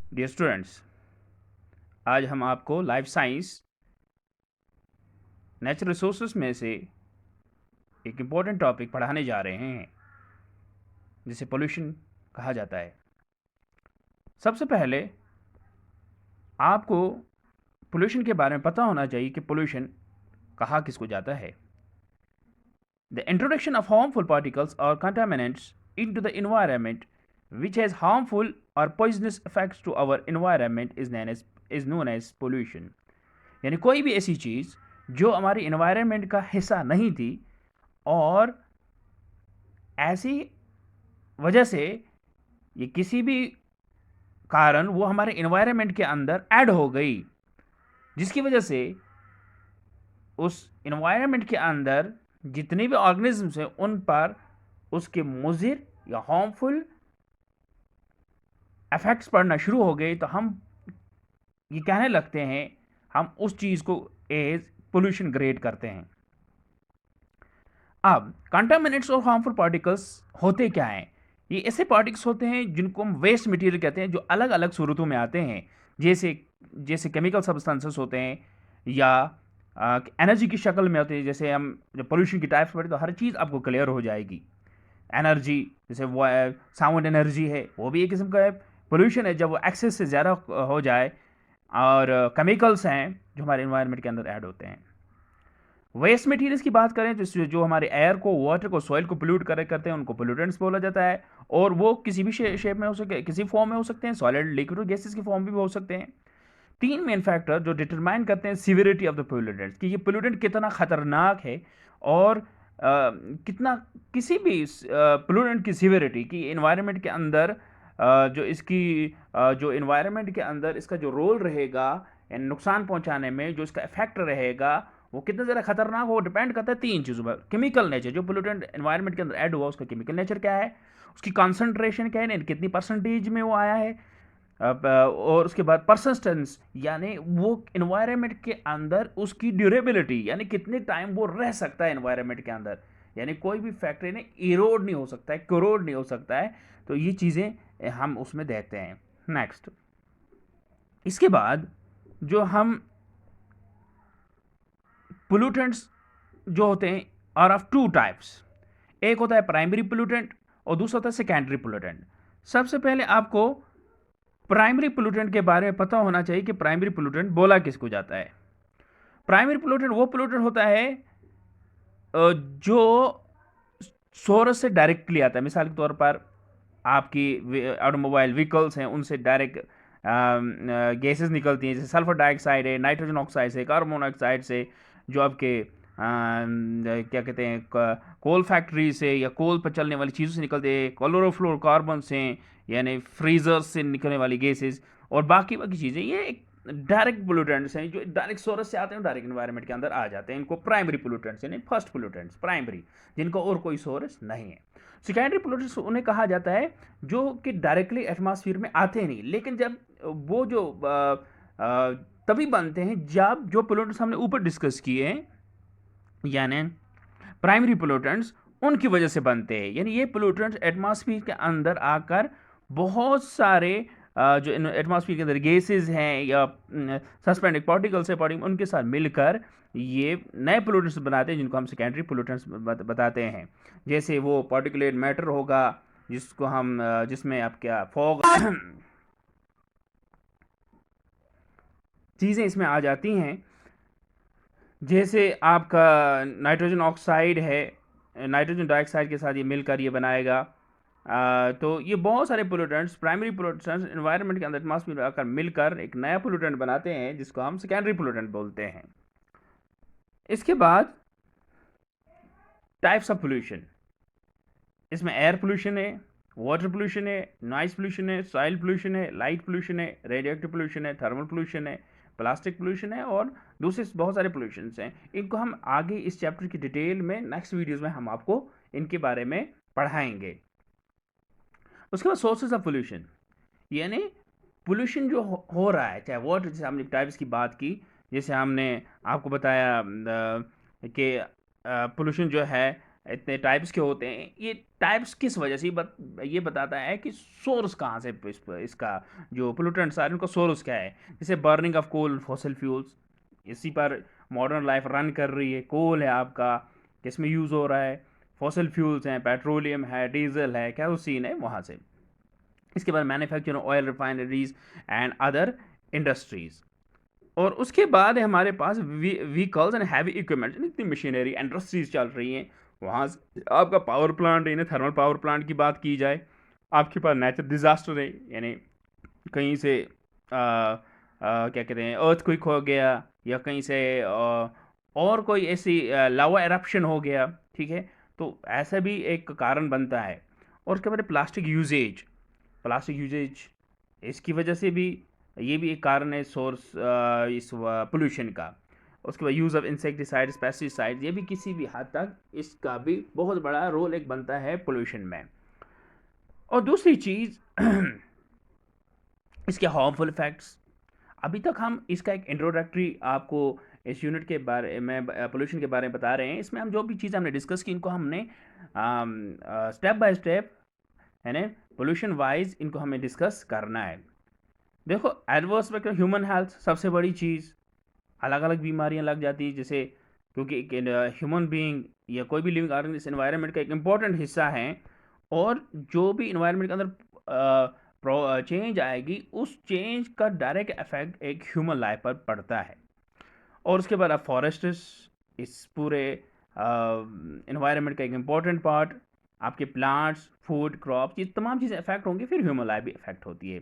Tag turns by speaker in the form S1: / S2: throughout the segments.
S1: Dear students, आज हम आपको लाइफ साइंस नेचुरल रिसोर्सेज में से एक इम्पॉर्टेंट टॉपिक पढ़ाने जा रहे हैं जिसे पोल्यूशन कहा जाता है। सबसे पहले आपको पोल्यूशन के बारे में पता होना चाहिए कि पोल्यूशन कहा किसको जाता है। The introduction of harmful particles और contaminants into the environment which has harmful or poisonous effects to our environment is known as pollution। यानी कोई भी ऐसी चीज़ जो हमारी इन्वायरमेंट का हिस्सा नहीं थी और ऐसी वजह से ये किसी भी कारण वो हमारे इन्वायरमेंट के अंदर ऐड हो गई, जिसकी वजह से उस इन्वायरमेंट के अंदर जितने भी ऑर्गेनिजम्स हैं उन पर उसके मुज़िर या हार्मफुल इफेक्ट्स पड़ना शुरू हो गए, तो हम ये कहने लगते हैं, हम उस चीज़ को एज पोल्यूशन ग्रेड करते हैं। अब कंटामिनेंट्स और हार्मफुल पार्टिकल्स होते क्या हैं? ये ऐसे पार्टिकल्स होते हैं जिनको हम वेस्ट मटेरियल कहते हैं, जो अलग अलग सूरतों में आते हैं, जैसे जैसे केमिकल सब्सटेंसेस होते हैं या एनर्जी की शक्ल में होते हैं। जैसे हम जब पोल्यूशन की टाइप्स पढ़े तो हर चीज़ आपको क्लियर हो जाएगी। एनर्जी जैसे वो साउंड एनर्जी है, वो भी एक किस्म का पोल्यूशन है जब वो एक्सेस से ज़्यादा हो जाए। और केमिकल्स हैं जो हमारे इन्वायरमेंट के अंदर ऐड होते हैं। वेस्ट मटेरियल्स की बात करें तो जो हमारे एयर को, वाटर को, सॉइल को पोल्यूट करते हैं उनको पोल्यूटेंट्स बोला जाता है। और वो किसी भी शेप में हो सके, किसी फॉर्म में हो सकते हैं, सॉलिड, लिक्विड और गैसेस की फॉर्म भी हो सकते हैं। तीन मेन फैक्टर जो डिटरमाइन करते हैं सीवियरिटी ऑफ द पोल्यूटेंट्स, कि ये पोल्यूटेंट कितना खतरनाक है और कितना किसी भी पोल्यूटेंट की सीवियरिटी की इन्वायरमेंट के अंदर जो इसकी जो इन्वायरमेंट के अंदर इसका जो रोल रहेगा नुकसान पहुंचाने में, जो इसका इफेक्ट रहेगा वो कितना ज़्यादा खतरनाक हो, डिपेंड करता है तीन चीज़ों पर। केमिकल नेचर, जो पोल्यूटेंट एनवायरनमेंट के अंदर ऐड हुआ उसका केमिकल नेचर क्या है, उसकी कॉन्सेंट्रेशन क्या है, कितनी परसेंटेज में वो आया है, और उसके बाद परसिस्टेंस यानी वो इन्वायरमेंट के अंदर उसकी ड्यूरेबिलिटी, यानी कितने टाइम वो रह सकता है इन्वायरमेंट के अंदर, यानी कोई भी फैक्ट्री ने इरोड नहीं हो सकता है, कोरोड नहीं हो सकता है। तो ये चीज़ें हम उसमें देखते हैं। नेक्स्ट, इसके बाद जो हम पोल्यूटेंट्स जो होते हैं आर ऑफ टू टाइप्स। एक होता है प्राइमरी पोल्यूटेंट और दूसरा होता है सेकेंडरी पोल्यूटेंट। सबसे पहले आपको प्राइमरी पोल्यूटेंट के बारे में पता होना चाहिए कि प्राइमरी पोल्यूटेंट बोला किसको जाता है। प्राइमरी पोल्यूटेंट वो पोल्यूटेंट होता है जो सोर्स से डायरेक्टली आता है। मिसाल के तौर पर आपकी ऑटोमोबाइल व्हीकल्स हैं, उनसे डायरेक्ट गैसेस निकलती हैं, जैसे सल्फर डाइऑक्साइड है, नाइट्रोजन ऑक्साइड से, कार्बन मोनोऑक्साइड से, जो आपके क्या कहते हैं कोल फैक्ट्री से या कोल पर चलने वाली चीज़ों से निकलते हैं, क्लोरोफ्लोरोकार्बन से यानी फ्रीजर्स से निकलने वाली गैसेस और बाकी बाकी चीज़ें, ये एक डायरेक्ट पोल्यूटेंट्स हैं जो डायरेक्ट सोर्स से आते हैं, डायरेक्ट एनवायरनमेंट के अंदर आ जाते हैं। इनको प्राइमरी पोल्यूटेंट्स यानी फर्स्ट पोल्यूटेंट्स, प्राइमरी, जिनको और कोई सोर्स नहीं है। सेकेंडरी पोल्यूटेंट्स उन्हें कहा जाता है जो कि डायरेक्टली एटमॉस्फेयर में आते नहीं, लेकिन जब वो जो तभी बनते हैं जब जो पोल्यूटेंट्स हमने ऊपर डिस्कस किए हैं यानी प्राइमरी पोल्यूटेंट्स, उनकी वजह से बनते हैं। यानी ये पोल्यूटेंट्स एटमॉस्फेयर के अंदर आकर बहुत सारे जो एटमॉस्फेयर के अंदर गैसेस हैं या सस्पेंडेड पार्टिकल्स है उनके साथ मिलकर ये नए पोल्यूटेंट्स बनाते हैं, जिनको हम सेकेंडरी पोल्यूटेंट्स बताते हैं। जैसे वो पार्टिकुलेट मैटर होगा जिसको हम जिसमें आप क्या फॉग चीज़ें इसमें आ जाती हैं, जैसे आपका नाइट्रोजन ऑक्साइड है, नाइट्रोजन डाइऑक्साइड के साथ ये मिलकर ये बनाएगा। तो ये बहुत सारे पोल्यूटेंट्स, प्राइमरी पोल्यूटेंट्स एनवायरनमेंट के अंदर एटमॉस्फेयर में आकर मिलकर एक नया पोल्यूटेंट बनाते हैं जिसको हम सेकेंडरी पोल्यूटेंट बोलते हैं। इसके बाद टाइप्स ऑफ पोल्यूशन, इसमें एयर पोल्यूशन है, वाटर पोल्यूशन है, नॉइज पोल्यूशन है, सॉइल पोल्यूशन है, लाइट पोल्यूशन है, रेडियोएक्टिव पोल्यूशन है, थर्मल पोल्यूशन है, प्लास्टिक पोल्यूशन है और दूसरे बहुत सारे पोल्यूशंस हैं। इनको हम आगे इस चैप्टर की डिटेल में नेक्स्ट वीडियोस में हम आपको इनके बारे में पढ़ाएंगे। उसके बाद सोर्सेज ऑफ पोल्यूशन, यानी पोल्यूशन जो हो रहा है, चाहे वाटर, जैसे हमने टाइप्स की बात की, जैसे हमने आपको बताया कि पोल्यूशन जो है इतने टाइप्स के होते हैं, ये टाइप्स किस वजह से ये बताता है कि सोर्स कहाँ से इसका जो पोल्यूटेंट्स आ रहे हैं उनका सोर्स क्या है। जैसे burning of coal, fossil fuels, इसी पर मॉडर्न लाइफ रन कर रही है। कोल है आपका, किसमें यूज़ हो रहा है, फॉसिल फ्यूल्स हैं, पेट्रोलियम है, डीजल है, कैरोसिन है, वहाँ से। इसके बाद manufacturing oil refineries and other industries. और उसके बाद है हमारे पास व्हीकल्स एंड हैवी इक्विपमेंट, इतनी मशीनरी इंडस्ट्रीज चल रही हैं। वहाँ से आपका पावर प्लांट, यानी थर्मल पावर प्लांट की बात की जाए, आपके पास नेचुरल डिज़ास्टर है, यानी कहीं से क्या कहते हैं, अर्थक्वेक हो गया, या कहीं से और कोई ऐसी लावा एरप्शन हो गया, ठीक है, तो ऐसा भी एक कारण बनता है। और उसके बाद प्लास्टिक यूजेज, इसकी वजह से भी ये भी एक कारण है सोर्स इस पोल्यूशन का। उसके बाद यूज़ ऑफ इंसेक्टिसाइड्स, पेस्टिसाइड्स, ये भी किसी भी हद तक इसका भी बहुत बड़ा रोल एक बनता है पोल्यूशन में। और दूसरी चीज़ इसके हार्मफुल इफेक्ट्स। अभी तक हम इसका एक इंट्रोडक्टरी आपको इस यूनिट के बारे में, पोल्यूशन के बारे में बता रहे हैं। इसमें हम जो भी चीज़ हमने डिस्कस की, इनको हमने स्टेप बाय स्टेप, है ना, पोल्यूशन वाइज इनको हमें डिस्कस करना है। देखो, एडवर्स इफेक्ट ह्यूमन हेल्थ, सबसे बड़ी चीज़, अलग अलग बीमारियां लग जाती है, जैसे क्योंकि ह्यूमन बीइंग या कोई भी लिविंग ऑर्गन इस एनवायरनमेंट का एक इम्पॉर्टेंट हिस्सा है। और जो भी इन्वायरनमेंट के अंदर चेंज आएगी, उस चेंज का डायरेक्ट इफेक्ट एक ह्यूमन लाइफ पर पड़ता है। और उसके बाद अब फॉरेस्ट्स, इस पूरे इन्वायरनमेंट का एक इम्पॉर्टेंट पार्ट, आपके प्लांट्स, फूड, क्रॉप्स, ये तमाम चीज़ें इफेक्ट होंगी, फिर ह्यूमन लाइफ भी इफेक्ट होती है।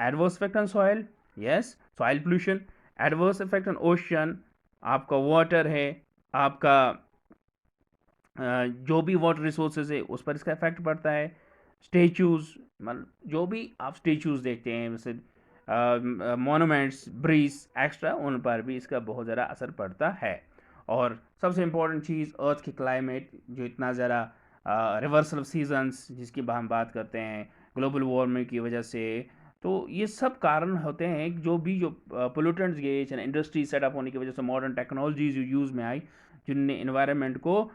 S1: Adverse effect on soil, yes, soil pollution. Adverse effect on ocean, आपका वाटर है, आपका जो भी वाटर रिसोर्सेज है उस पर इसका इफेक्ट पड़ता है। स्टेचूज़, मतलब जो भी आप स्टेचूज़ देखते हैं, जैसे मोनूमेंट्स, ब्रिज एक्स्ट्रा, उन पर भी इसका बहुत ज़्यादा असर पड़ता है। और सबसे इम्पोर्टेंट चीज़, अर्थ की क्लाइमेट जो इतना ज़्यादा रिवर्सल ऑफ सीजन्स जिसकी हम बात करते हैं, ग्लोबल वार्मिंग की वजह से। तो ये सब कारण होते हैं जो पोल्यूटेंट्स गए, इंडस्ट्री सेटअप होने की वजह से, मॉडर्न टेक्नोलॉजीज यूज़ में आई, जिनने इन्वायरमेंट को